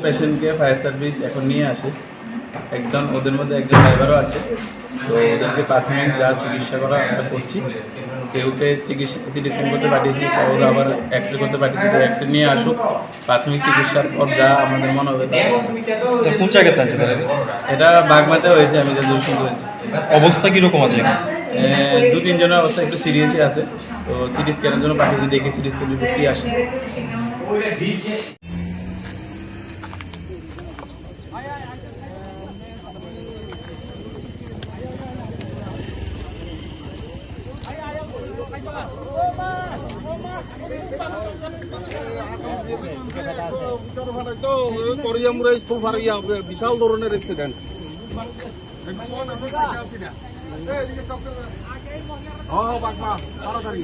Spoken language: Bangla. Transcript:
পেশেন্টকে ফায়ার সার্ভিস এখন নিয়ে আসে একজন, ওদের মধ্যে একজন ড্রাইভারও আছে। তো ওদেরকে প্রাথমিক যা চিকিৎসা করা আমরা করছি। কেউকে সিটি স্ক্যান করতে পাঠিয়েছি, ওরা আবার এক্স রে করতে পাঠিয়েছি। তো এক্স রে নিয়ে আসুক, প্রাথমিক চিকিৎসার পর যা আমাদের মনে হবে। কোন জায়গাতে আছে তারা? এটা বাগমাতে হয়েছে, আমি যা দূর শুনতে হয়েছি। অবস্থা কীরকম আছে? 2-3 জনের অবস্থা একটু সিরিয়াসই আছে। তো সিটি স্ক্যানের জন্য পাঠিয়েছি, দেখি সিটি স্ক্যান রিপোর্ট কি আসে। বিশাল ধরনের অ্যাক্সিডেন্ট। তাড়াতাড়ি